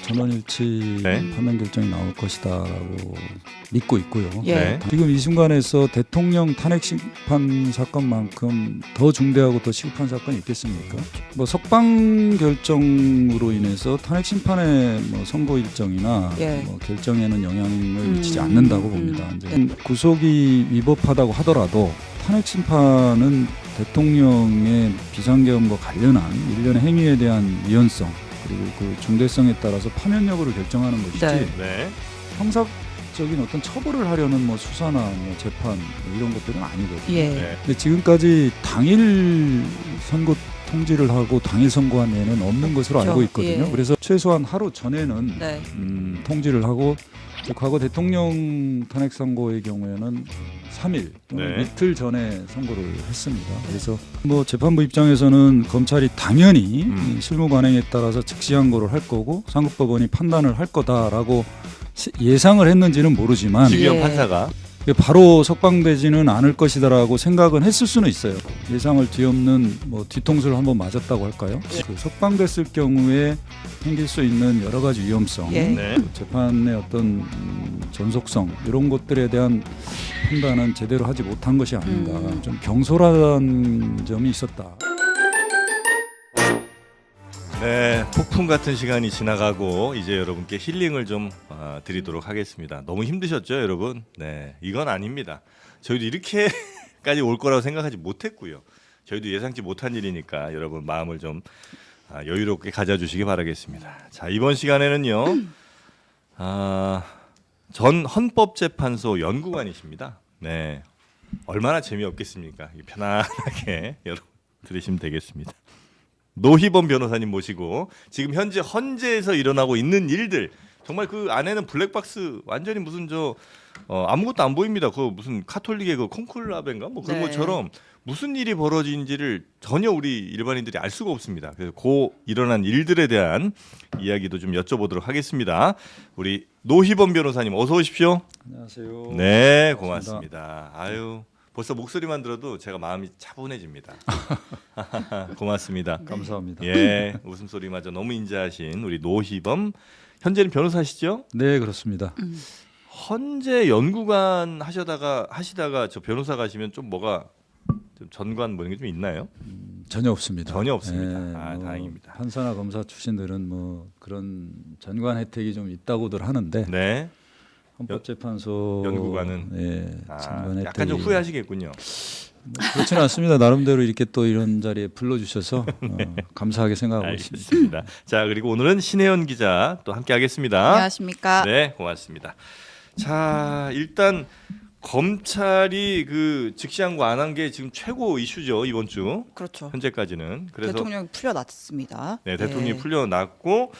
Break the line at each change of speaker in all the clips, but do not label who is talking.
전원일치
네.
판단 결정이 나올 것이다라고 믿고 있고요.
예.
네.
지금 이 순간에서 대통령 탄핵 심판 사건만큼 더 중대하고 더 시급한 사건이 있겠습니까? 뭐 석방 결정으로 인해서 탄핵 심판의 뭐 선고 일정이나
예.
뭐 결정에는 영향을 미치지 않는다고 봅니다. 이제 구속이 위법하다고 하더라도 탄핵 심판은 대통령의 비상계엄과 관련한 일련의 행위에 대한 위헌성 그리고 그 중대성에 따라서 파면 여부를 결정하는 것이지
네.
네.
형사적인 어떤 처벌을 하려는 뭐 수사나 뭐 재판 뭐 이런 것들은 아니거든요.
예.
네.
근데 지금까지 당일 선고 통지를 하고 당일 선고한 예는 없는 것으로
그렇죠.
알고 있거든요.
예.
그래서 최소한 하루 전에는
네.
통지를 하고 과거 대통령 탄핵 선고의 경우에는 3일 또는
네.
이틀 전에 선고를 했습니다. 그래서 뭐 재판부 입장에서는 검찰이 당연히 실무 관행에 따라서 즉시 항고를 할 거고 상급법원이 판단을 할 거다라고 예상을 했는지는 모르지만
지기현
예.
판사가
바로 석방되지는 않을 것이다라고 생각은 했을 수는 있어요. 예상을 뒤엎는 뭐 뒤통수를 한번 맞았다고 할까요? 그 석방됐을 경우에 생길 수 있는 여러 가지 위험성,
예.
네.
그 재판의 어떤 전속성 이런 것들에 대한 판단은 제대로 하지 못한 것이 아닌가. 좀 경솔한 점이 있었다.
네, 폭풍 같은 시간이 지나가고 이제 여러분께 힐링을 좀 드리도록 하겠습니다. 너무 힘드셨죠, 여러분? 네, 이건 아닙니다. 저희도 이렇게까지 올 거라고 생각하지 못했고요. 저희도 예상치 못한 일이니까 여러분 마음을 좀 여유롭게 가져주시기 바라겠습니다. 자, 이번 시간에는요, 전 헌법재판소 연구관이십니다. 네, 얼마나 재미없겠습니까? 편안하게 여러분 들으시면 되겠습니다. 노희범 변호사님 모시고 지금 현재 헌재에서 일어나고 있는 일들 정말 그 안에는 블랙박스 완전히 무슨 아무것도 안 보입니다. 그 무슨 카톨릭의 그 콘클라베인가 뭐 그런
네.
것처럼 무슨 일이 벌어진지를 전혀 우리 일반인들이 알 수가 없습니다. 그래서 그 일어난 일들에 대한 이야기도 좀 여쭤보도록 하겠습니다. 우리 노희범 변호사님 어서 오십시오.
안녕하세요.
네, 고맙습니다. 아유. 벌써 목소리만 들어도 제가 마음이 차분해집니다. 고맙습니다.
감사합니다.
예, 웃음소리마저 너무 인자하신 우리 노희범 현재는 변호사시죠?
네, 그렇습니다.
헌재 연구관 하시다가 저 변호사 가시면 좀 뭐가 좀 전관 뭐 이런 게 좀 있나요?
전혀 없습니다.
전혀 없습니다.
뭐
다행입니다.
판사나 검사 출신들은 뭐 그런 전관 혜택이 좀 있다고들 하는데
네,
헌법재판소
연구관은
전관 혜택이
약간 좀 후회하시겠군요.
뭐 그렇지는 않습니다. 나름대로 이렇게 또 이런 자리에 불러주셔서 감사하게 생각하고 있습니다.
알겠습니다. 자, 그리고 오늘은 신혜연 기자 또 함께하겠습니다.
안녕하십니까.
네, 고맙습니다. 자, 일단 검찰이 그 즉시항고 안 한 게 지금 최고 이슈죠 이번 주
그렇죠.
현재까지는. 그래서
대통령이 풀려났습니다.
네, 대통령이 풀려났고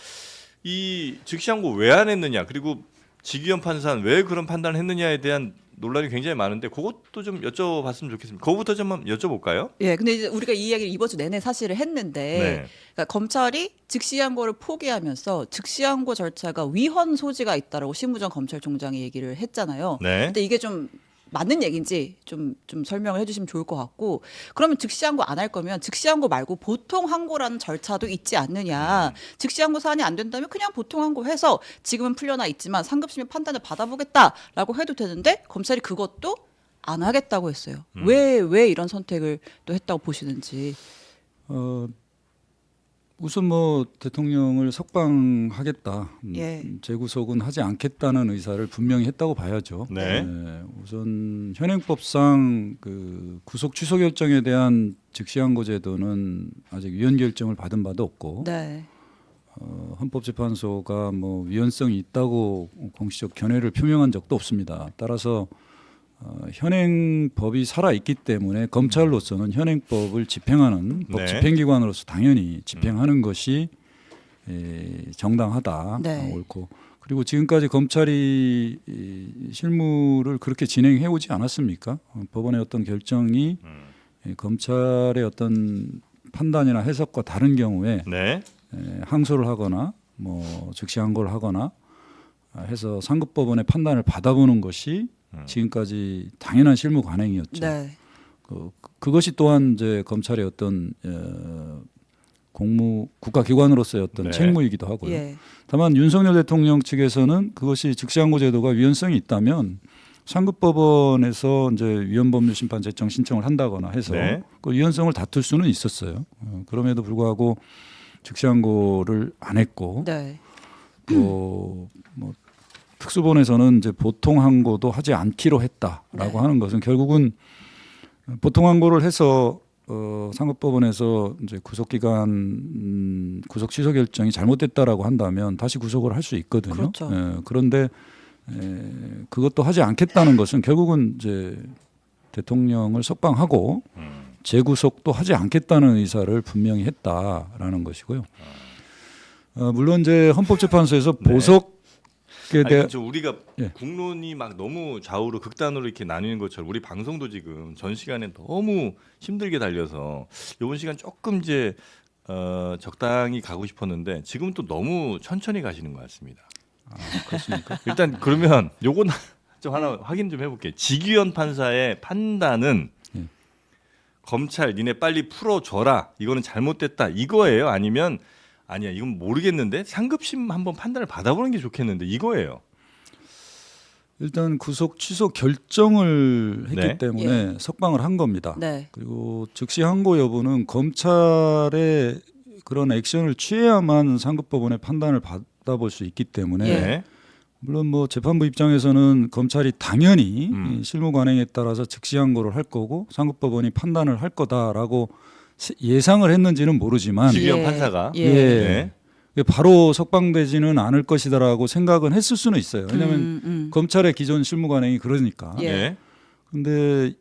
이 즉시항고 왜 안 했느냐 그리고 지기현 판사는 왜 그런 판단을 했느냐에 대한 논란이 굉장히 많은데 그것도 좀 여쭤봤으면 좋겠습니다. 그거부터 좀 한번 여쭤볼까요?
예, 근데 이제 우리가 이 이야기를 이번 주 내내 사실을 했는데,
네.
그러니까 검찰이 즉시항고를 포기하면서 즉시항고 절차가 위헌 소지가 있다라고 심우정 검찰총장이 얘기를 했잖아요.
네.
근데 이게 좀 맞는 얘기인지 좀 설명을 해주시면 좋을 것 같고, 그러면 즉시항고 안 할 거면 즉시항고 말고 보통항고라는 절차도 있지 않느냐. 즉시항고 사안이 안 된다면 그냥 보통항고 해서 지금은 풀려나 있지만 상급심의 판단을 받아보겠다라고 해도 되는데 검찰이 그것도 안 하겠다고 했어요. 왜 이런 선택을 또 했다고 보시는지.
우선 뭐 대통령을 석방하겠다,
예.
재구속은 하지 않겠다는 의사를 분명히 했다고 봐야죠.
네.
우선 현행법상 그 구속 취소 결정에 대한 즉시항고 제도는 아직 위헌 결정을 받은 바도 없고,
네.
헌법재판소가 뭐 위헌성이 있다고 공식적 견해를 표명한 적도 없습니다. 따라서 현행법이 살아 있기 때문에 검찰로서는 현행법을 집행하는 법
네.
집행기관으로서 당연히 집행하는 것이 정당하다,
네.
옳고, 그리고 지금까지 검찰이 실무를 그렇게 진행해 오지 않았습니까? 법원의 어떤 결정이 검찰의 어떤 판단이나 해석과 다른 경우에
네.
항소를 하거나 뭐 즉시항고를 하거나 해서 상급법원의 판단을 받아보는 것이 지금까지 당연한 실무 관행이었죠.
네.
그것이 또한 이제 검찰의 어떤 국가기관으로서의 어떤
네.
책무이기도 하고요.
예.
다만 윤석열 대통령 측에서는 그것이 즉시항고 제도가 위헌성이 있다면 상급법원에서 이제 위헌법률심판 제청 신청을 한다거나 해서
네.
그 위헌성을 다툴 수는 있었어요. 그럼에도 불구하고 즉시항고를 안 했고
네.
또 뭐 특수본에서는 이제 보통항고도 하지 않기로 했다라고
네.
하는 것은 결국은 보통항고를 해서 상급법원에서 이제 구속기간 구속 취소 결정이 잘못됐다라고 한다면 다시 구속을 할 수 있거든요.
그렇죠.
그런데 그것도 하지 않겠다는 것은 결국은 이제 대통령을 석방하고 재구속도 하지 않겠다는 의사를 분명히 했다라는 것이고요. 물론 이제 헌법재판소에서
네.
보석에
아니,
대한
그렇죠. 우리가
예.
국론이 막 너무 좌우로 극단으로 이렇게 나뉘는 것처럼 우리 방송도 지금 전 시간에 너무 힘들게 달려서 이번 시간 조금 이제 적당히 가고 싶었는데 지금 또 너무 천천히 가시는 것 같습니다.
그렇습니까?
일단 그러면 요건 좀 하나 확인 좀 해볼게요. 직위원 판사의 판단은
예.
검찰 니네 빨리 풀어줘라 이거는 잘못됐다 이거예요? 아니면 아니야 이건 모르겠는데 상급심 한번 판단을 받아보는 게 좋겠는데 이거예요?
일단 구속 취소 결정을 했기
네.
때문에 석방을 한 겁니다.
네.
그리고 즉시 항고 여부는 검찰의 그런 액션을 취해야만 상급법원의 판단을 받아볼 수 있기 때문에
예.
네.
물론 뭐 재판부 입장에서는 검찰이 당연히
음.
이 실무 관행에 따라서 즉시 항고를 할 거고 상급법원이 판단을 할 거다라고 예상을 했는지는 모르지만
직위원
예.
판사가
예.
네.
바로 석방되지는 않을 것이다라고 생각은 했을 수는 있어요. 왜냐하면 검찰의 기존 실무 관행이 그러니까.
예.
네.
근데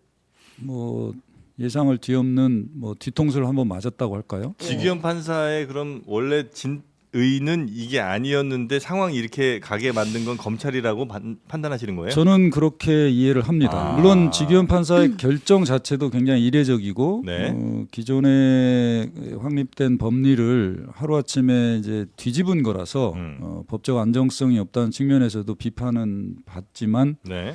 뭐 예상을 뒤엎는 뭐 뒤통수를 한번 맞았다고 할까요?
직위원 판사의 그럼 원래 진의는 이게 아니었는데 상황이 이렇게 가게 만든 건 검찰이라고 판단하시는 거예요?
저는 그렇게 이해를 합니다.
아.
물론 직위원 판사의 결정 자체도 굉장히 이례적이고
네.
기존에 확립된 법리를 하루아침에 이제 뒤집은 거라서 법적 안정성이 없다는 측면에서도 비판은 받지만
네.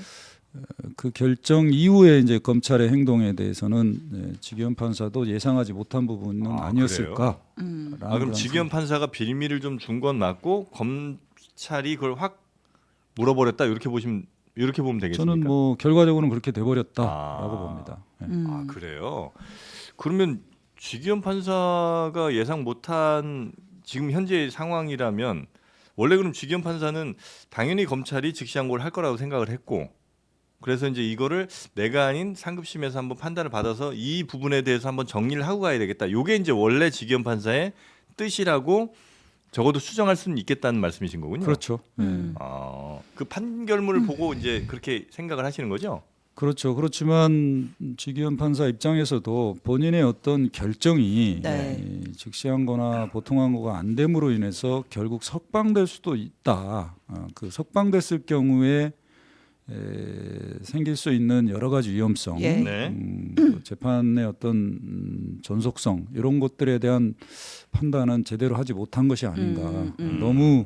그 결정 이후에 이제 검찰의 행동에 대해서는 직위원 판사도 예상하지 못한 부분은 아니었을까.
아 그럼 직위원 판사가 빌미를 좀 준 건 맞고 검찰이 그걸 확 물어버렸다 이렇게 보면 되겠습니까?
저는 뭐 결과적으로는 그렇게 돼버렸다라고
아.
봅니다. 예.
아 그래요. 그러면 직위원 판사가 예상 못한 지금 현재 상황이라면 원래 그럼 직위원 판사는 당연히 검찰이 즉시항고를 할 거라고 생각을 했고 그래서 이제 이거를 내가 아닌 상급심에서 한번 판단을 받아서 이 부분에 대해서 한번 정리를 하고 가야 되겠다. 이게 이제 원래 직위원 판사의 뜻이라고 적어도 수정할 수는 있겠다는 말씀이신 거군요.
그렇죠. 예.
그 판결문을 보고 이제 그렇게 생각을 하시는 거죠?
그렇죠. 그렇지만 직위원 판사 입장에서도 본인의 어떤 결정이
네.
즉시항고나 보통항고가 안 됨으로 인해서 결국 석방될 수도 있다. 그 석방됐을 경우에 생길 수 있는 여러 가지 위험성,
예.
네.
재판의 어떤 전속성 이런 것들에 대한 판단은 제대로 하지 못한 것이 아닌가. 너무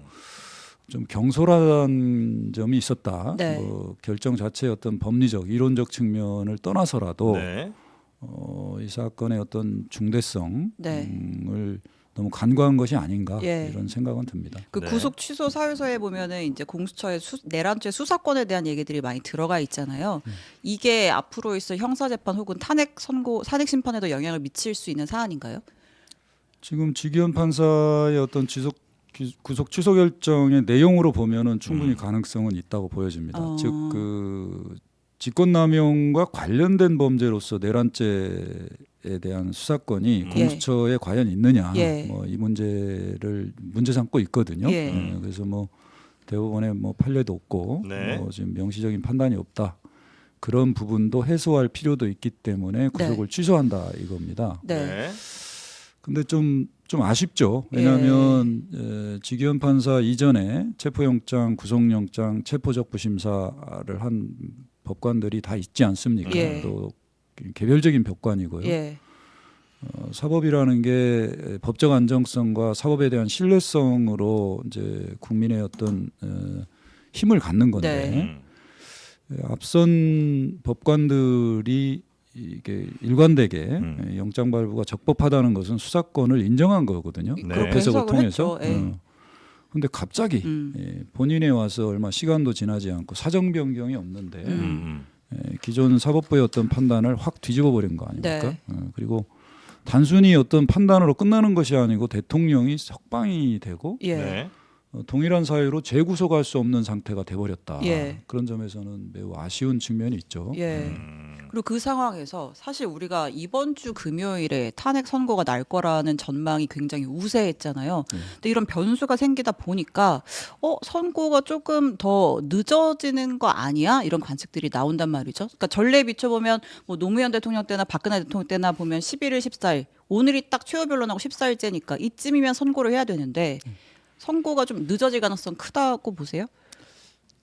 좀 경솔한 점이 있었다.
네.
뭐 결정 자체의 어떤 법리적, 이론적 측면을 떠나서라도
네.
이 사건의 어떤 중대성을
네.
너무 간과한 것이 아닌가
예.
이런 생각은 듭니다.
그
네.
구속 취소 사유서에 보면은 이제 공수처의 내란죄 수사권에 대한 얘기들이 많이 들어가 있잖아요. 이게 앞으로 있을 형사 재판 혹은 탄핵 심판에도 영향을 미칠 수 있는 사안인가요?
지금 직위원 판사의 어떤 구속 취소 결정의 내용으로 보면은 충분히 가능성은 있다고 보여집니다. 즉 그 직권남용과 관련된 범죄로서 내란죄에 대한 수사권이 공수처에 과연 있느냐,
예.
뭐 이 문제를 문제 삼고 있거든요.
예.
그래서 뭐 대법원에 뭐 판례도 없고
네.
뭐 지금 명시적인 판단이 없다. 그런 부분도 해소할 필요도 있기 때문에 구속을 취소한다 이겁니다.
네.
네.
근데 좀 아쉽죠. 왜냐하면 직위원 판사 이전에 체포영장, 구속영장, 체포적부심사를 한 법관들이 다 있지 않습니까?
예.
또 개별적인 법관이고요.
예.
사법이라는 게 법적 안정성과 사법에 대한 신뢰성으로 이제 국민의 어떤 힘을 갖는 건데
네.
앞선 법관들이 이게 일관되게 영장 발부가 적법하다는 것은 수사권을 인정한 거거든요.
네.
그렇게
해석을
해석을
통해서.
했죠. 예.
근데 갑자기 본인에 와서 얼마 시간도 지나지 않고 사정 변경이 없는데 기존 사법부의 어떤 판단을 확 뒤집어 버린 거 아닙니까?
네.
그리고 단순히 어떤 판단으로 끝나는 것이 아니고 대통령이 석방이 되고
예.
네.
동일한 사유로 재구속할 수 없는 상태가 돼버렸다.
예.
그런 점에서는 매우 아쉬운 측면이 있죠.
예. 그리고 그 상황에서 사실 우리가 이번 주 금요일에 탄핵 선고가 날 거라는 전망이 굉장히 우세했잖아요. 근데 이런 변수가 생기다 보니까 선고가 조금 더 늦어지는 거 아니야? 이런 관측들이 나온단 말이죠. 그러니까 전례에 비춰보면 뭐 노무현 대통령 때나 박근혜 대통령 때나 보면 11일, 14일 오늘이 딱 최후 변론하고 14일째니까 이쯤이면 선고를 해야 되는데 선고가 좀 늦어질 가능성 크다고 보세요?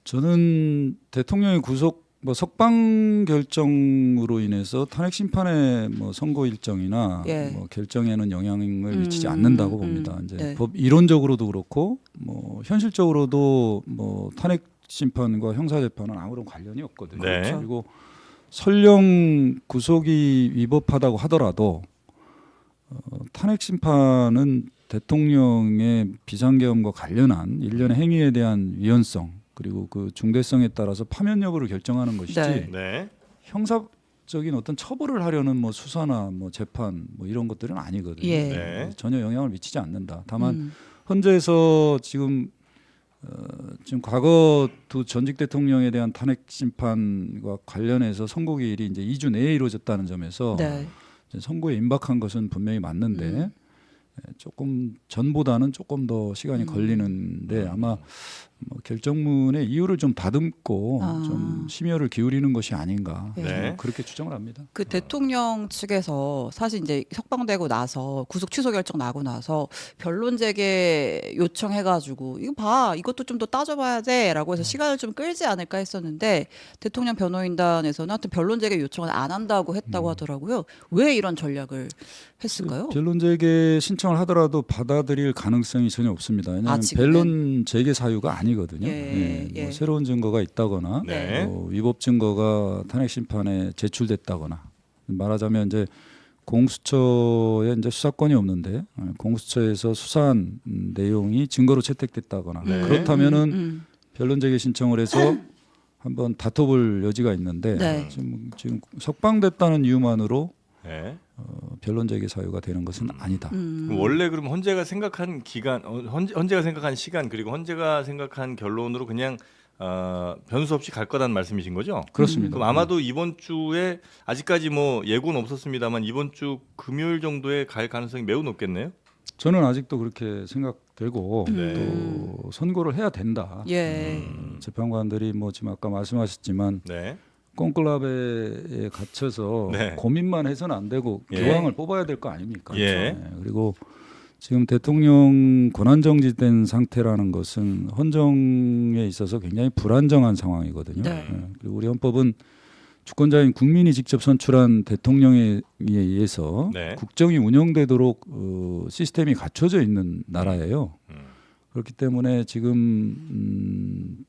저는 대통령의 구속 석방 결정으로 인해서 탄핵 심판의 선고 일정이나
예.
결정에는 영향을 미치지 않는다고 봅니다. 이제
네.
법 이론적으로도 그렇고 현실적으로도 탄핵 심판과 형사 재판은 아무런 관련이 없거든요.
네.
그리고 설령 구속이 위법하다고 하더라도 탄핵 심판은 대통령의 비상계엄과 관련한 일련의 행위에 대한 위헌성 그리고 그 중대성에 따라서 파면 여부를 결정하는 것이지
네.
네.
형사적인 어떤 처벌을 하려는 수사나 재판 이런 것들은 아니거든요.
예.
네.
전혀 영향을 미치지 않는다. 다만 헌재에서 지금 과거 두 전직 대통령에 대한 탄핵 심판과 관련해서 선고 기일이 이제 2주 내에 이루어졌다는 점에서
네.
이제 선고에 임박한 것은 분명히 맞는데 조금 전보다는 조금 더 시간이 걸리는데 아마 결정문의 이유를 좀 다듬고 좀 심혈을 기울이는 것이 아닌가
네.
그렇게 추정을 합니다.
그 대통령 측에서 사실 이제 석방되고 나서 구속 취소 결정 나고 나서 변론 재개 요청해가지고 이거 봐 이것도 좀 더 따져봐야 돼라고 해서 시간을 좀 끌지 않을까 했었는데 대통령 변호인단에서는 하여튼 변론 재개 요청을 안 한다고 했다고 하더라고요. 왜 이런 전략을 했을까요?
변론 재개 신청을 하더라도 받아들일 가능성이 전혀 없습니다. 왜냐하면
지금은?
변론 재개 사유가 아니거든요.
예, 예.
새로운 증거가 있다거나
네.
위법 증거가 탄핵 심판에 제출됐다거나 말하자면 이제 공수처에 이제 수사권이 없는데 공수처에서 수사한 내용이 증거로 채택됐다거나
네.
그렇다면은 변론 재개 신청을 해서 한번 다퉈볼 여지가 있는데
네.
지금 석방됐다는 이유만으로
네.
변론 재개 사유가 되는 것은 아니다.
원래 그럼 헌재가 생각한 기간, 헌재가 생각한 시간 그리고 헌재가 생각한 결론으로 그냥 변수 없이 갈 거라는 말씀이신 거죠?
그렇습니다.
그럼 아마도 이번 주에 아직까지 예고는 없었습니다만 이번 주 금요일 정도에 갈 가능성이 매우 높겠네요.
저는 아직도 그렇게 생각되고
네.
또 선고를 해야 된다.
예.
재판관들이 지금 아까 말씀하셨지만
네.
꼼클라베에 갇혀서
네.
고민만 해서는 안 되고
예.
교황을 뽑아야 될 거 아닙니까?
예.
네. 그리고 지금 대통령 권한정지된 상태라는 것은 헌정에 있어서 굉장히 불안정한 상황이거든요.
네.
그리고 우리 헌법은 주권자인 국민이 직접 선출한 대통령에 의해서
네.
국정이 운영되도록 시스템이 갖춰져 있는 나라예요. 그렇기 때문에 지금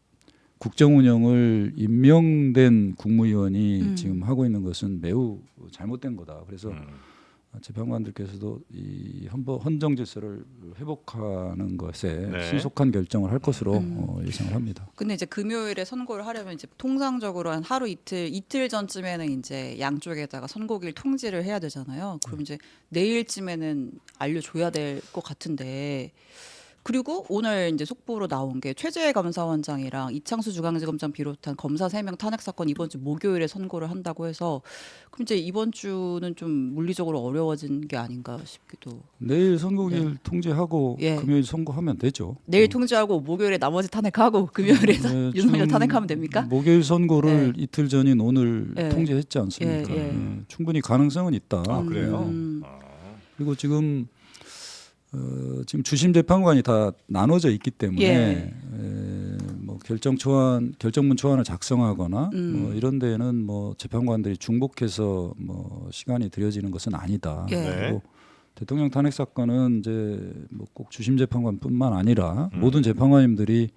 국정 운영을 임명된 국무위원이 지금 하고 있는 것은 매우 잘못된 거다. 그래서 재판관들께서도 이 헌정 질서를 회복하는 것에
네.
신속한 결정을 할 것으로 예상을 합니다.
근데 이제 금요일에 선고를 하려면 이제 통상적으로 한 하루 이틀 전쯤에는 이제 양쪽에다가 선고일 통지를 해야 되잖아요. 그럼 이제 내일쯤에는 알려줘야 될 것 같은데. 그리고 오늘 이제 속보로 나온 게 최재해 감사원장이랑 이창수 중앙지검장 비롯한 검사 3명 탄핵 사건 이번 주 목요일에 선고를 한다고 해서 그럼 이제 이번 주는 좀 물리적으로 어려워진 게 아닌가 싶기도.
내일 선고일 통지하고
예.
금요일 선고하면 되죠.
내일 통지하고 목요일에 나머지 탄핵하고 금요일에 윤석열
지금
탄핵하면 됩니까?
목요일 선고를 이틀 전인 오늘
예.
통지했지 않습니까?
예, 예.
충분히 가능성은 있다.
그래요?
그리고 지금 주심 재판관이 다 나눠져 있기 때문에 결정문 초안을 작성하거나 이런 데에는 재판관들이 중복해서 시간이 들여지는 것은 아니다.
예.
네.
그리고 대통령 탄핵 사건은 이제 꼭 주심 재판관뿐만 아니라 모든 재판관님들이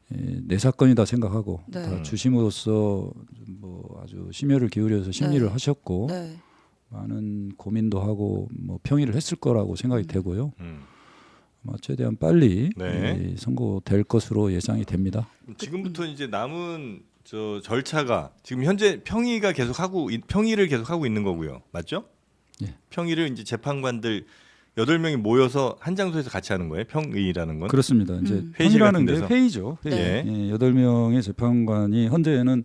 내 사건이다 생각하고
네.
다 주심으로서 뭐 아주 심혈을 기울여서 심리를
네.
하셨고
네.
많은 고민도 하고 뭐 평의를 했을 거라고 생각이 되고요.
음.
아마 최대한 빨리
네.
선고될 것으로 예상이 됩니다.
지금부터 이제 남은 저 절차가 지금 현재 평의를 계속 하고 있는 거고요. 맞죠?
예.
평의를 이제 재판관들 8명이 모여서 한 장소에서 같이 하는 거예요. 평의라는 건.
그렇습니다. 이제
회의실
평이라는
같은
게
데서.
회의죠. 회의.
네.
8명의 재판관이 현재는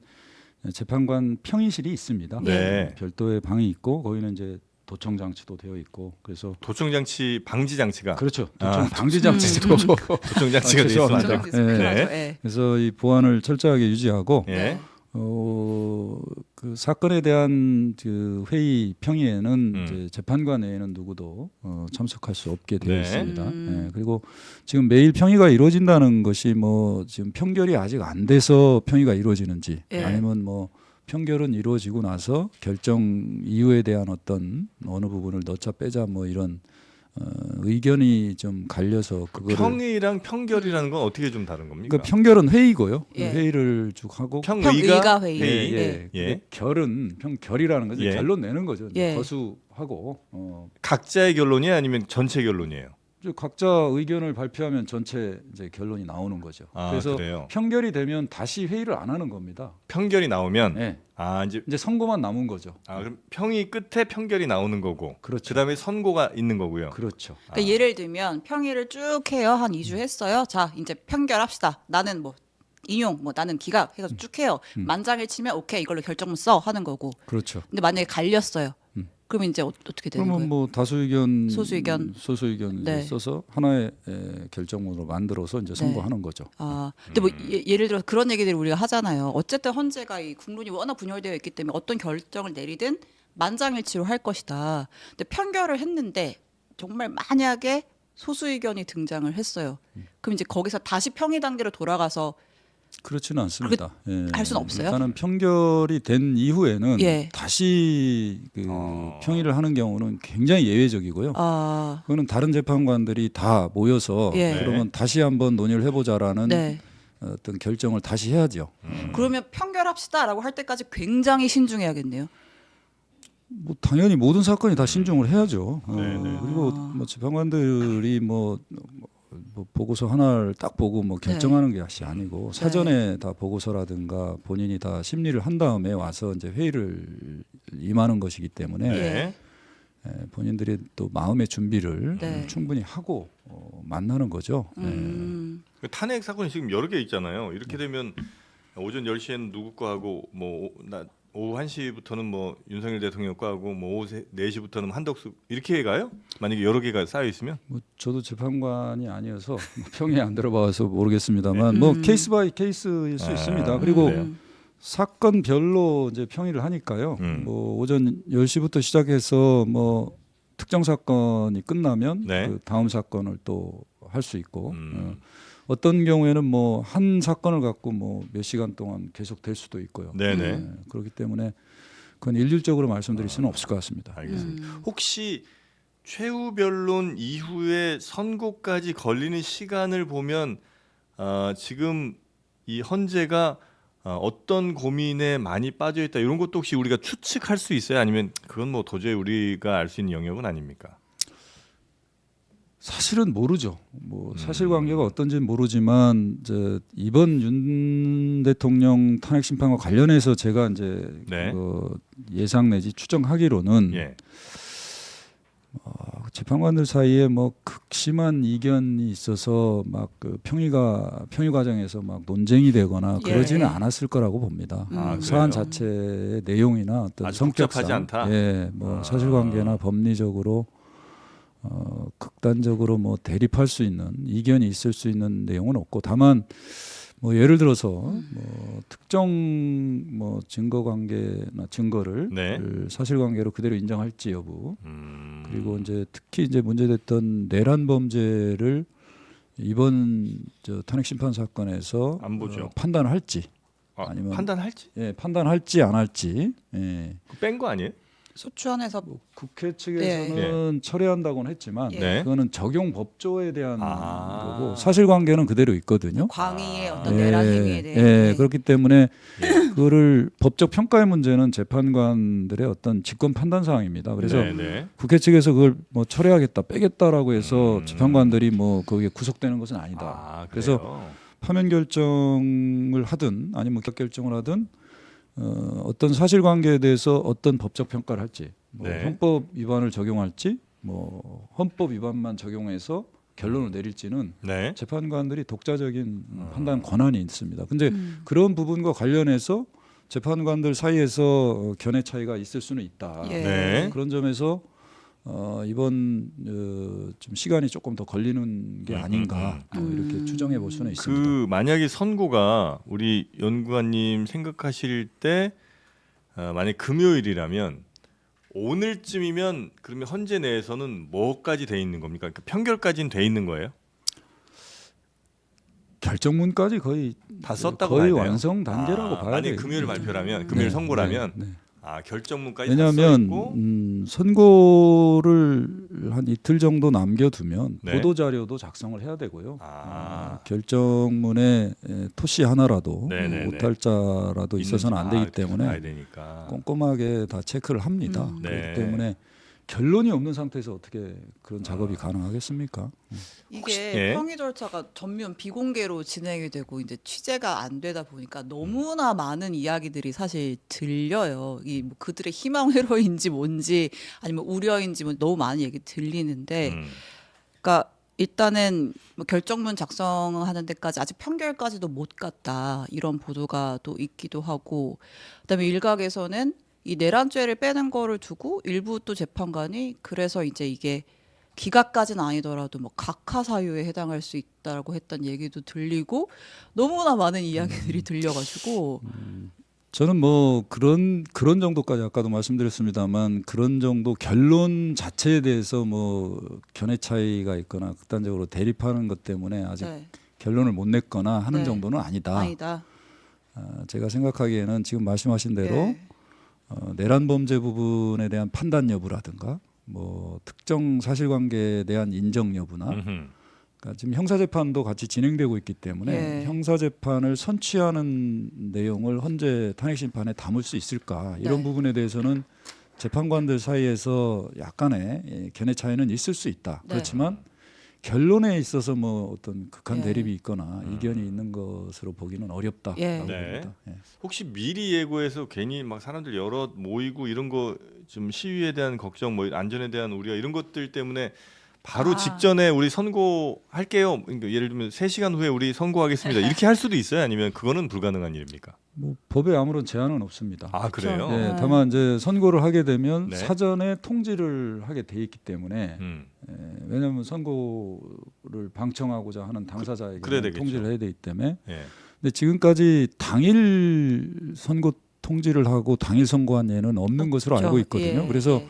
재판관 평의실이 있습니다.
네.
별도의 방이 있고 거기는 이제 도청 장치도 되어 있고 그래서
도청 장치 방지 장치가
그렇죠.
아.
도청 방지 장치도
도청 장치가 돼 있으면 안 돼요.
네.
큰일
네.
나죠. 예.
그래서 이 보안을 철저하게 유지하고
예.
그 사건에 대한 그 회의 평의에는 이제 재판관 외에는 누구도 참석할 수 없게 되어
네.
있습니다. 예, 그리고 지금 매일 평의가 이루어진다는 것이 뭐 지금 판결이 아직 안 돼서 평의가 이루어지는지
예.
아니면 뭐 판결은 이루어지고 나서 결정 이유에 대한 어떤 어느 부분을 넣자 빼자 뭐 이런 의견이 좀 갈려서 그거를
평의랑 평결이라는 건 어떻게 좀 다른 겁니까?
그러니까 판결은 회의고요.
예.
회의를 쭉 하고
평의가
회의.
회의.
예.
근데 결은 결이라는 거죠.
예.
결론 내는 거죠.
예.
거수하고
각자의 결론이에요, 아니면 전체 결론이에요?
이제 각자 의견을 발표하면 전체 이제 결론이 나오는 거죠.
아,
그래서
그래요.
판결이 되면 다시 회의를 안 하는 겁니다.
평결이 나오면
네.
이제
선고만 남은 거죠.
그럼 평의 끝에 평결이 나오는 거고,
그렇죠.
그다음에 선고가 있는 거고요.
그렇죠.
그러니까 예를 들면 평의를 쭉 해요. 한 2주 했어요. 자, 이제 편결합시다. 나는 뭐 인용, 뭐 나는 기각 해가지고 쭉 해요. 만장일 치면 오케이 이걸로 결정문 써 하는 거고.
그렇죠.
근데 만약에 갈렸어요. 그러면 이제 어떻게 되는
그러면
거예요?
뭐 다수 의견,
소수 의견.
을
네.
써서 하나의 결정문으로 만들어서 이제 선고하는 거죠.
근데 뭐 예를 들어 그런 얘기들을 우리가 하잖아요. 어쨌든 헌재가 이 국론이 워낙 분열되어 있기 때문에 어떤 결정을 내리든 만장일치로 할 것이다. 근데 편결을 했는데 정말 만약에 소수 의견이 등장을 했어요. 그럼 이제 거기서 다시 평의 단계로 돌아가서
그렇지는 않습니다. 예.
할 수는 없어요?
일단은 판결이 된 이후에는
예.
다시 그 평의를 하는 경우는 굉장히 예외적이고요. 그거는 다른 재판관들이 다 모여서
예.
그러면 다시 한번 논의를 해보자라는
네.
어떤 결정을 다시 해야죠.
그러면 편결합시다라고 할 때까지 굉장히 신중해야겠네요.
뭐 당연히 모든 사건이 다 신중을 해야죠.
네네.
그리고 뭐 재판관들이 뭐 보고서 하나를 딱 보고 뭐 결정하는 것이 아니고 사전에 다 보고서라든가 본인이 다 심리를 한 다음에 와서 이제 회의를 임하는 것이기 때문에
네.
본인들이 또 마음의 준비를
네.
충분히 하고 만나는 거죠.
그 탄핵 사건이 지금 여러 개 있잖아요. 이렇게 되면 오전 10시에는 누구 거 하고 오후 1시부터는 뭐 윤석열 대통령 거 하고 뭐 오후 4시부터는 한덕수 이렇게 가요? 만약에 여러 개가 쌓여 있으면?
뭐 저도 재판관이 아니어서 평에 안 들어봐서 모르겠습니다만 뭐 케이스 바이 케이스일 수 있습니다. 그리고
그래요?
사건별로 이제 평의를 하니까요. 뭐 오전 10시부터 시작해서 뭐 특정 사건이 끝나면
네.
그 다음 사건을 또 할 수 있고 어떤 경우에는 뭐 한 사건을 갖고 뭐 몇 시간 동안 계속 될 수도 있고요.
네네.
그렇기 때문에 그건 일률적으로 말씀드릴 수는 없을 것 같습니다.
알겠습니다. 혹시 최후 변론 이후에 선고까지 걸리는 시간을 보면 지금 이 헌재가 어떤 고민에 많이 빠져 있다 이런 것도 혹시 우리가 추측할 수 있어요? 아니면 그건 뭐 도저히 우리가 알 수 있는 영역은 아닙니까?
사실은 모르죠. 뭐 사실관계가 어떤지는 모르지만 이제 이번 윤 대통령 탄핵 심판과 관련해서 제가 이제
네.
예상 내지 추정하기로는
예.
재판관들 사이에 뭐 극심한 이견이 있어서 막 그 평의 과정에서 막 논쟁이 되거나
예.
그러지는 않았을 거라고 봅니다.
그래요?
사안 자체의 내용이나 어떤
아주
성격상,
복잡하지 않다?
뭐 사실관계나 법리적으로 극단적으로 뭐 대립할 수 있는 이견이 있을 수 있는 내용은 없고 다만 뭐 예를 들어서 뭐 특정 뭐 증거관계나 증거를
네.
사실관계로 그대로 인정할지 여부 그리고 이제 특히 이제 문제됐던 내란 범죄를 이번 탄핵 심판 사건에서
안 보죠.
판단할지 아니면
판단할지?
판단할지 안 할지
뺀 거 아니에요?
소추안에서
국회 측에서는 철회한다고는 했지만
네.
그거는 적용 법조에 대한
아.
거고 사실관계는 그대로 있거든요.
광의의 어떤
예,
내란 행위에 대해
예, 그렇기 때문에 그거를 법적 평가의 문제는 재판관들의 어떤 직권 판단 사항입니다. 그래서
네네.
국회 측에서 그걸 뭐 철회하겠다, 빼겠다라고 해서 재판관들이 뭐 거기에 구속되는 것은 아니다.
아,
그래서
그래요?
파면 결정을 하든 아니면 격 결정을 하든 어떤 사실관계에 대해서 어떤 법적 평가를 할지, 뭐
네.
형법 위반을 적용할지, 뭐 헌법 위반만 적용해서 결론을 내릴지는
네.
재판관들이 독자적인 판단 권한이 있습니다. 근데 그런 부분과 관련해서 재판관들 사이에서 견해 차이가 있을 수는 있다.
예.
네.
그런 점에서 이번 좀 시간이 조금 더 걸리는 게 아닌가 이렇게 추정해 볼 수는 있습니다.
그 만약에 선고가 우리 연구관님 생각하실 때 만약 금요일이라면 오늘쯤이면 그러면 헌재 내에서는 뭐까지 돼 있는 겁니까? 그러니까 판결까지는 돼 있는 거예요?
결정문까지 거의
다 썼다고
거의
봐야 돼요?
완성 단계라고 봐야
만약
돼요.
금요일 발표라면 금요일 선고라면
네.
결정문까지 다 써
왜냐하면
있고
선고를 한 이틀 정도 남겨두면
네.
보도 자료도 작성을 해야 되고요.
아.
결정문에 토시 하나라도
네네네.
오탈자라도 있어서는 안 되기
봐야
때문에
되니까.
꼼꼼하게 다 체크를 합니다.
네.
그렇기 때문에 결론이 없는 상태에서 어떻게 그런 작업이 가능하겠습니까?
이게
예.
평의 절차가 전면 비공개로 진행이 되고 이제 취재가 안 되다 보니까 너무나 많은 이야기들이 사실 들려요. 이 뭐 그들의 희망 회로인지 뭔지 아니면 우려인지 뭐 너무 많은 얘기 들리는데, 그러니까 일단은 뭐 결정문 작성하는 데까지 아직 판결까지도 못 갔다 이런 보도가 또 있기도 하고, 그다음에 일각에서는 이 내란죄를 빼는 거를 두고 일부 또 재판관이 그래서 이제 이게 기각까지는 아니더라도 뭐 각하 사유에 해당할 수 있다라고 했던 얘기도 들리고 너무나 많은 이야기들이 들려가지고
저는 뭐 그런 정도까지 아까도 말씀드렸습니다만 그런 정도 결론 자체에 대해서 뭐 견해 차이가 있거나 극단적으로 대립하는 것 때문에 아직
네.
결론을 못 냈거나 하는
네.
정도는 아니다.
아니다.
제가 생각하기에는 지금 말씀하신 대로
네.
내란 범죄 부분에 대한 판단 여부라든가 뭐 특정 사실관계에 대한 인정 여부나 그러니까 지금 형사재판도 같이 진행되고 있기 때문에
예.
형사재판을 선취하는 내용을 헌재 탄핵심판에 담을 수 있을까 이런
네.
부분에 대해서는 재판관들 사이에서 약간의 견해 차이는 있을 수 있다.
네.
그렇지만 결론에 있어서 뭐 어떤 극한
예.
대립이 있거나 이견이 있는 것으로 보기는 어렵다라고
예.
봅니다. 예.
혹시 미리 예고해서 괜히 막 사람들 여러 모이고 이런 거 좀 시위에 대한 걱정, 뭐 안전에 대한 우려 이런 것들 때문에 바로 직전에 우리 선고할게요. 그러니까 예를 들면 3시간 후에 우리 선고하겠습니다. 이렇게 할 수도 있어요? 아니면 그거는 불가능한 일입니까?
뭐 법에 아무런 제한은 없습니다.
아, 그래요?
그렇죠.
예, 다만 이제 선고를 하게 되면
네.
사전에 통지를 하게 돼 있기 때문에 예, 왜냐하면 선고를 방청하고자 하는
그래야
당사자에게
되겠죠.
통지를 해야 되기 때문에
예.
근데 지금까지 당일 선고 통지를 하고 당일 선고한 예는 없는 것으로 알고 있거든요.
예.
그래서
예.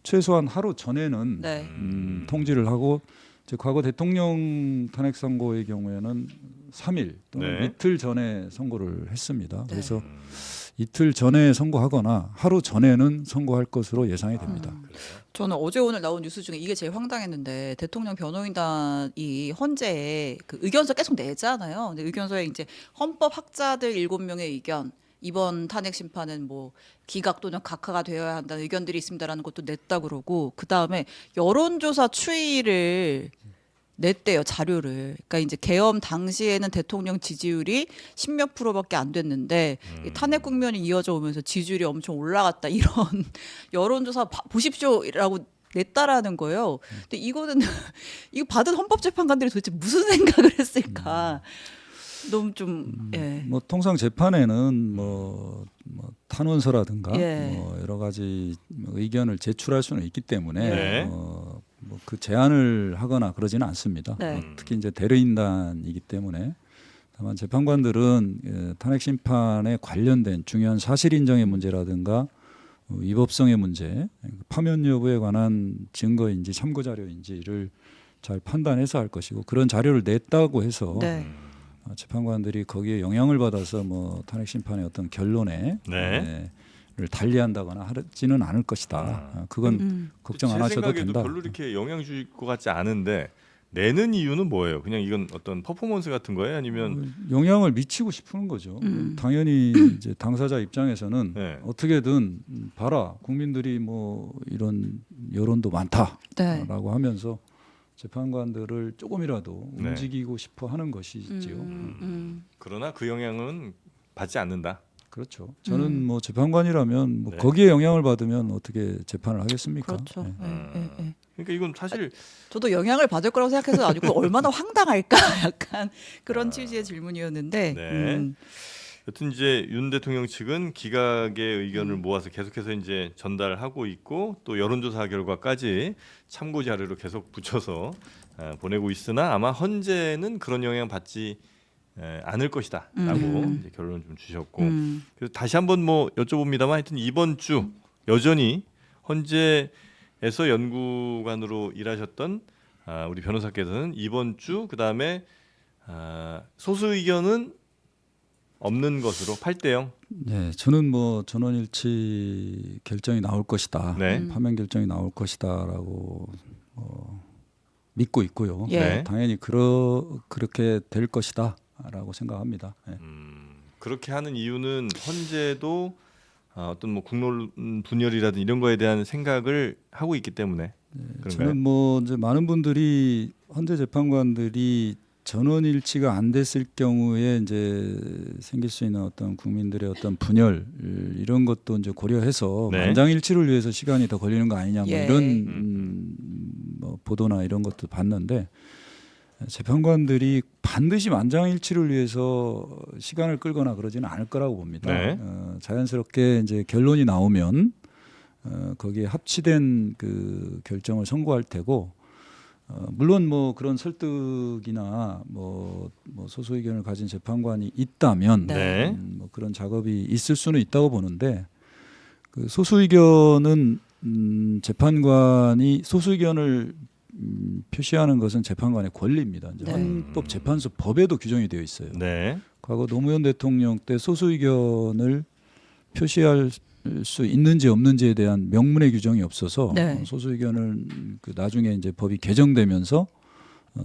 최소한 하루 전에는
네.
통지를 하고 이제 과거 대통령 탄핵 선고의 경우에는 3일 또는
네.
이틀 전에 선고를 했습니다.
네.
그래서 이틀 전에 선고하거나 하루 전에는 선고할 것으로 예상이 됩니다.
저는 어제 오늘 나온 뉴스 중에 이게 제일 황당했는데 대통령 변호인단이 헌재에 그 의견서 계속 내잖아요. 근데 의견서에 이제 헌법 학자들 7명의 의견, 이번 탄핵 심판은 뭐 기각 또는 각하가 되어야 한다는 의견들이 있습니다라는 것도 냈다 그러고 그 다음에 여론조사 추이를 냈대요 자료를. 그러니까 이제 계엄 당시에는 대통령 지지율이 10몇 %밖에 안 됐는데 이 탄핵 국면이 이어져 오면서 지지율이 엄청 올라갔다 이런 여론조사 보십시오라고 냈다라는 거예요. 근데 이거는 이거 받은 헌법재판관들이 도대체 무슨 생각을 했을까? 너무 좀 예.
뭐 통상 재판에는 뭐 탄원서라든가
예.
뭐 여러 가지 의견을 제출할 수는 있기 때문에
네.
뭐 그 제한을 하거나 그러지는 않습니다.
네.
특히 이제 대리인단이기 때문에 다만 재판관들은 탄핵 심판에 관련된 중요한 사실 인정의 문제라든가 위법성의 문제, 파면 여부에 관한 증거인지 참고 자료인지를 잘 판단해서 할 것이고 그런 자료를 냈다고 해서
네.
재판관들이 거기에 영향을 받아서 뭐 탄핵 심판의 어떤 결론에
네.
달리한다거나 하지는 않을 것이다. 그건 걱정 안
제
하셔도
생각에도
된다.
별로 이렇게 영향 줄 것 같지 않은데 내는 이유는 뭐예요? 그냥 이건 어떤 퍼포먼스 같은 거예요? 아니면
영향을 미치고 싶은 거죠. 당연히 이제 당사자 입장에서는
네.
어떻게든 봐라 국민들이 뭐 이런 여론도 많다라고
네.
하면서 재판관들을 조금이라도
네.
움직이고 싶어 하는 것이지요.
그러나 그 영향은 받지 않는다.
그렇죠. 저는 뭐 재판관이라면 뭐
네.
거기에 영향을 받으면 어떻게 재판을 하겠습니까?
그렇죠.
네.
예.
그러니까 이건 사실
저도 영향을 받을 거라고 생각해서 아주 얼마나 황당할까 약간 그런 취지의 질문이었는데.
네. 여튼 이제 윤 대통령 측은 기각의 의견을 모아서 계속해서 이제 전달하고 있고 또 여론조사 결과까지 참고 자료로 계속 붙여서 보내고 있으나 아마 헌재는 그런 영향 받지 않을 것이다라고 이제 결론을 좀 주셨고 그래서 다시 한번 뭐 여쭤봅니다만 하여튼 이번 주 여전히 헌재에서 연구관으로 일하셨던 우리 변호사께서는 이번 주 그다음에 소수 의견은 없는 것으로 8대0.
네, 저는 뭐 전원일치 결정이 나올 것이다.
네.
파면 결정이 나올 것이다라고 믿고 있고요.
예.
네.
당연히 그렇게 될 것이다라고 생각합니다. 네.
그렇게 하는 이유는 헌재도 어떤 뭐 국론 분열이라든 이런 거에 대한 생각을 하고 있기 때문에 그런가요?
저는 뭐 이제 많은 분들이 헌재 재판관들이 전원일치가 안 됐을 경우에 이제 생길 수 있는 어떤 국민들의 어떤 분열 이런 것도 이제 고려해서
네.
만장일치를 위해서 시간이 더 걸리는 거 아니냐 뭐
예.
이런 뭐 보도나 이런 것도 봤는데 재판관들이 반드시 만장일치를 위해서 시간을 끌거나 그러지는 않을 거라고 봅니다.
네.
자연스럽게 이제 결론이 나오면 거기에 합치된 그 결정을 선고할 테고. 물론 뭐 그런 설득이나 뭐 소수 의견을 가진 재판관이 있다면
네.
뭐 그런 작업이 있을 수는 있다고 보는데 그 소수 의견은 재판관이 소수 의견을 표시하는 것은 재판관의 권리입니다. 이제
네.
헌법재판소 법에도 규정이 되어 있어요.
네.
과거 노무현 대통령 때 소수 의견을 표시할 수 있는지 없는지에 대한 명문의 규정이 없어서
네.
소수 의견을 그 나중에 이제 법이 개정되면서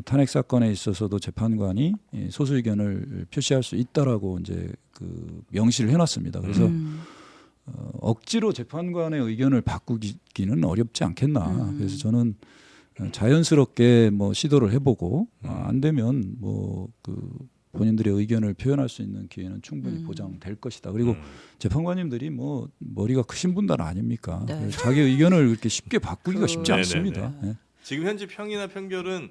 탄핵 사건에 있어서도 재판관이 소수 의견을 표시할 수 있다라고 이제 그 명시를 해놨습니다. 그래서 억지로 재판관의 의견을 바꾸기는 어렵지 않겠나. 그래서 저는 자연스럽게 뭐 시도를 해보고 안 되면 뭐 그 본인들의 의견을 표현할 수 있는 기회는 충분히 보장될 것이다. 그리고 재판관님들이 뭐 머리가 크신 분들 아닙니까?
네.
자기 의견을 이렇게 쉽게 바꾸기가 쉽지
네네네.
않습니다. 예.
지금 현재 평이나 판결은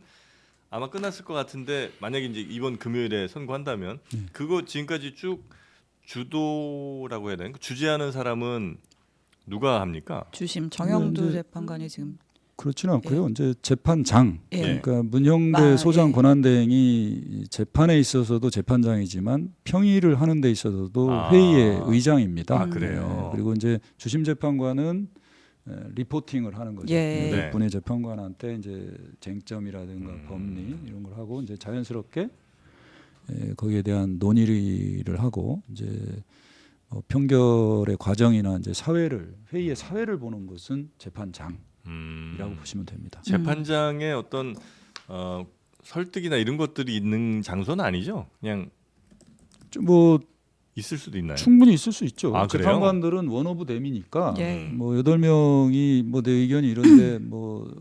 아마 끝났을 것 같은데 만약에 이제 이번 금요일에 선고한다면 그거 지금까지 쭉 주도라고 해야 되나? 주재하는 사람은 누가 합니까?
주심 정영두
이제
재판관이 지금
그렇지는 않고요. 이제 재판장,
예.
그러니까 문형대 소장
예.
권한대행이 재판에 있어서도 재판장이지만 평의를 하는 데 있어서도
아.
회의의 의장입니다.
아, 그래요?
그리고 이제 주심 재판관은 리포팅을 하는 거죠.
예.
네.
몇 분의 재판관한테 이제 쟁점이라든가 법리 이런 걸 하고 이제 자연스럽게 거기에 대한 논의를 하고 이제 평결의 과정이나 이제 회의의 사회를 보는 것은 재판장. 이라고 보시면 됩니다.
재판장의 어떤 설득이나 이런 것들이 있는 장소는 아니죠? 그냥
뭐
있을 수도 있나요?
충분히 있을 수 있죠.
아, 그래요?
재판관들은 원 오브 댐이니까
예.
뭐 8명이 뭐 내 의견이 이런데 뭐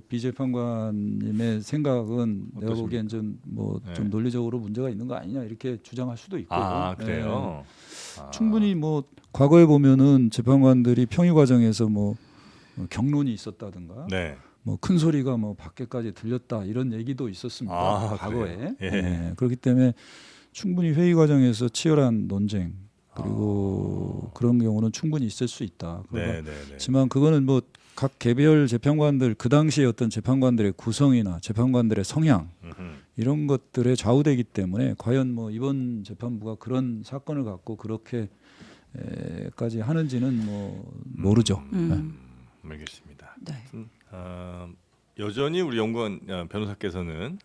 비재판관님의 생각은 내가
어떠십니까?
보기엔 좀 뭐 좀
네.
논리적으로 문제가 있는 거 아니냐 이렇게 주장할 수도 있고.
아, 그래요?
충분히 뭐 과거에 보면은 재판관들이 평의 과정에서 뭐 경론이 있었다든가
네.
뭐 큰 소리가 뭐 밖에까지 들렸다 이런 얘기도 있었습니다.
아,
과거에.
그래요? 예.
그렇기 때문에 충분히 회의 과정에서 치열한 논쟁 그리고 그런 경우는 충분히 있을 수 있다.
네, 네, 네.
하지만 그거는 뭐 각 개별 재판관들 그 당시에 어떤 재판관들의 구성이나 재판관들의 성향 이런 것들에 좌우되기 때문에 과연 뭐 이번 재판부가 그런 사건을 갖고 그렇게까지 하는지는 뭐 모르죠. 네.
알겠습니다.
네.
여전히 우리 연구원 변호사께서는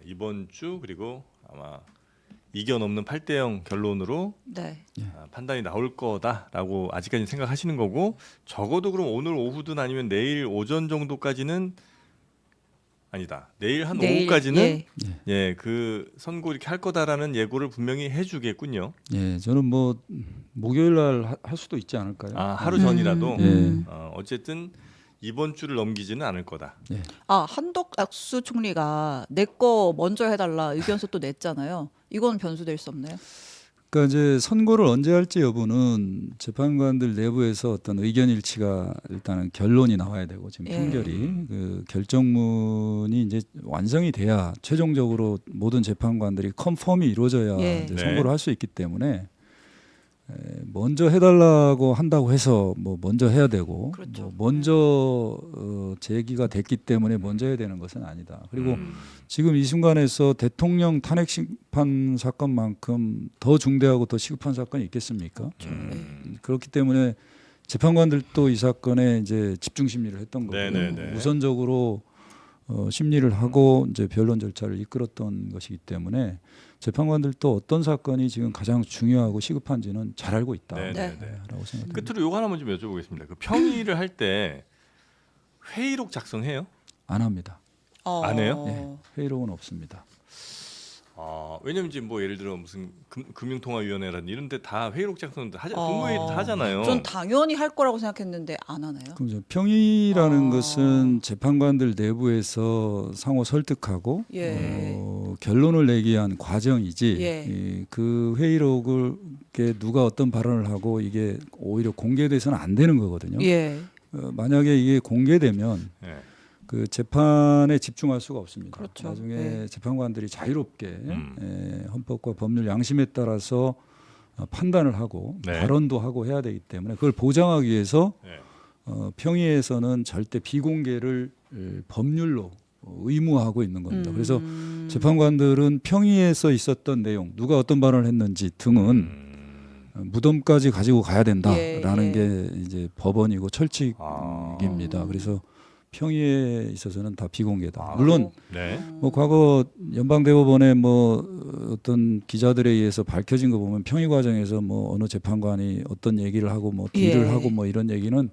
이번 주 그리고 아마 이견 없는 8대0 결론으로
네.
판단이 나올 거다라고 아직까지는 생각하시는 거고 적어도 그럼 오늘 오후든 아니면 내일 오전 정도까지는 아니다. 내일 한
내일,
오후까지는
예.
그 선고 이렇게 할 거다라는 예고를 분명히 해주겠군요.
예, 저는 뭐 목요일 날 할 수도 있지 않을까요?
아 하루 전이라도
예.
어쨌든 이번 주를 넘기지는 않을 거다.
예.
한덕수 총리가 내 거 먼저 해달라 의견서 또 냈잖아요. 이건 변수될 수 없나요?
그러니까 이제 선고를 언제 할지 여부는 재판관들 내부에서 어떤 의견 일치가 일단은 결론이 나와야 되고 지금
예.
판결이 그 결정문이 이제 완성이 돼야 최종적으로 모든 재판관들이 컨펌이 이루어져야
예.
이제
네.
선고를 할 수 있기 때문에 먼저 해달라고 한다고 해서 뭐 먼저 해야 되고
그렇죠.
뭐 먼저 제기가 됐기 때문에 먼저 해야 되는 것은 아니다. 그리고 지금 이 순간에서 대통령 탄핵 심판 사건만큼 더 중대하고 더 시급한 사건이 있겠습니까? 그렇기 때문에 재판관들도 이 사건에 이제 집중 심리를 했던 거고요.
네네네.
우선적으로 심리를 하고 이제 변론 절차를 이끌었던 것이기 때문에 재판관들도 어떤 사건이 지금 가장 중요하고 시급한지는 잘 알고
네네네.
있다라고 생각합니다.
끝으로 요거 하나만 좀 여쭤보겠습니다. 그 평의를 할 때 회의록 작성해요?
안 합니다.
안 해요?
네, 회의록은 없습니다.
왜냐면 이제 뭐 예를 들어 무슨 금융통화위원회라든 이런 데 다 회의록 작성도
어.
공무회의 다 하잖아요.
전 당연히 할 거라고 생각했는데 안 하나요?
그럼 이제 평의라는 것은 재판관들 내부에서 상호 설득하고
예.
결론을 내기 위한 과정이지
예.
그 회의록을 누가 어떤 발언을 하고 이게 오히려 공개돼서는 안 되는 거거든요.
예.
만약에 이게 공개되면
네.
그 재판에 집중할 수가 없습니다.
그렇죠.
나중에
네.
재판관들이 자유롭게 헌법과 법률 양심에 따라서 판단을 하고
네.
발언도 하고 해야 되기 때문에 그걸 보장하기 위해서
네.
평의에서는 절대 비공개를 법률로 의무화하고 있는 겁니다. 그래서 재판관들은 평의에서 있었던 내용, 누가 어떤 발언을 했는지 등은 무덤까지 가지고 가야 된다라는
예.
게 이제 법원이고 철칙입니다.
아.
그래서 평의에 있어서는 다 비공개다.
아,
물론
네.
뭐 과거 연방대법원에 뭐 어떤 기자들에 의해서 밝혀진 거 보면 평의 과정에서 뭐 어느 재판관이 어떤 얘기를 하고 뭐 딜을
예.
하고 뭐 이런 얘기는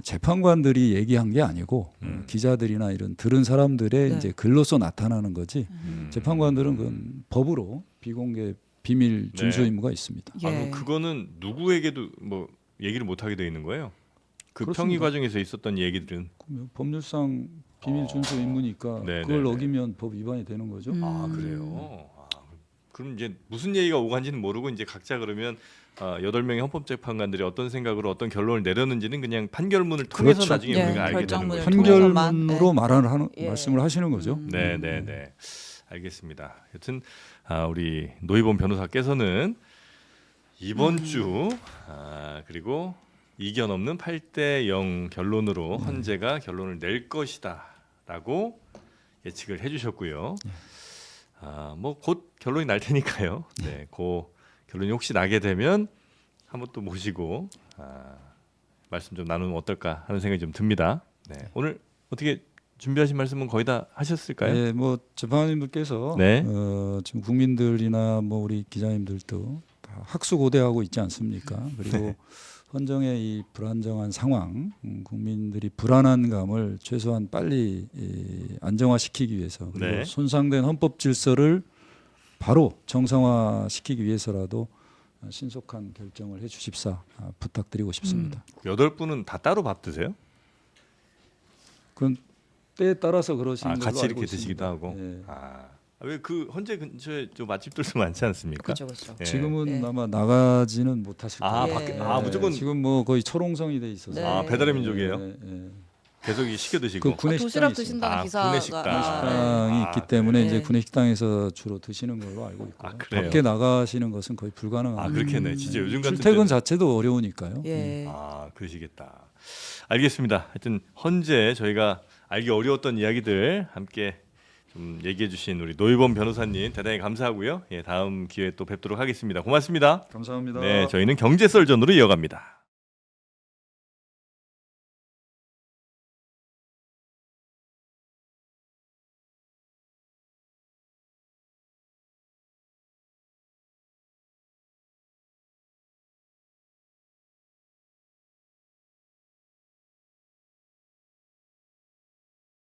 재판관들이 얘기한 게 아니고 기자들이나 이런 들은 사람들의
네.
이제 글로서 나타나는 거지.
음.
재판관들은 그건 법으로 비공개 비밀 준수
네.
의무가 있습니다.
예.
그럼 그거는 누구에게도 뭐 얘기를 못 하게 돼 있는 거예요? 그
그렇습니다.
평의 과정에서 있었던 얘기들은
그러면 법률상 비밀 준수 의무니까
네,
그걸
네, 네.
어기면 법 위반이 되는 거죠.
그래요. 그럼 이제 무슨 얘기가 오간지는 모르고 이제 각자 그러면 8명의 헌법재판관들이 어떤 생각으로 어떤 결론을 내렸는지는 그냥 판결문을 통해서
그렇죠.
나중에
예,
우리가 알게 되는
결정문을
거죠.
통해서만,
판결문으로 말하는
예.
말씀을 하시는 거죠.
네, 네, 네. 알겠습니다. 여튼 우리 노희범 변호사께서는 이번 주 그리고 이견 없는 8대0 결론으로 헌재가 결론을 낼 것이다라고 예측을 해주셨고요. 뭐 곧 결론이 날 테니까요. 네, 그 결론이 혹시 나게 되면 한번 또 모시고 말씀 좀 나누면 어떨까 하는 생각이 좀 듭니다. 네, 오늘 어떻게 준비하신 말씀은 거의 다 하셨을까요?
네, 뭐 재판관님들께서
네.
지금 국민들이나 뭐 우리 기자님들도 다 학수고대하고 있지 않습니까? 그리고
네.
헌정의 이 불안정한 상황, 국민들이 불안한 감을 최소한 빨리 안정화시키기 위해서 그리고
네.
손상된 헌법 질서를 바로 정상화시키기 위해서라도 신속한 결정을 해주십사 부탁드리고 싶습니다.
8분은 다 따로 밥 드세요?
그건 때에 따라서 그러시는 걸로
같이
알고
이렇게
있습니다.
드시기도 하고.
예.
왜 그 헌재 근처에 좀 맛집들도 많지 않습니까?
그렇죠, 그렇죠.
예.
지금은
네.
아마 나가지는 못하실 거예요.
예.
밖에
아,
무조건
지금 뭐 거의 초롱성이 돼 있어서.
네.
배달의 민족이에요.
예, 예.
계속 시켜 드시고.
그 구내
도시락
식당이
드신다는
있습니다.
기사가
구내식당.
식당이
아,
있기 때문에
네.
이제 구내 식당에서 주로 드시는 걸로 알고 있고
그래요?
밖에 나가시는 것은 거의 불가능합니다.
그렇겠네. 진짜 요즘 같은
출퇴근
때는.
자체도 어려우니까요.
예.
그러시겠다. 알겠습니다. 하여튼 헌재 저희가 알기 어려웠던 이야기들 함께 좀 얘기해 주신 우리 노희범 변호사님 대단히 감사하고요. 예, 다음 기회에 또 뵙도록 하겠습니다. 고맙습니다.
감사합니다.
네, 저희는 경제썰전으로 이어갑니다.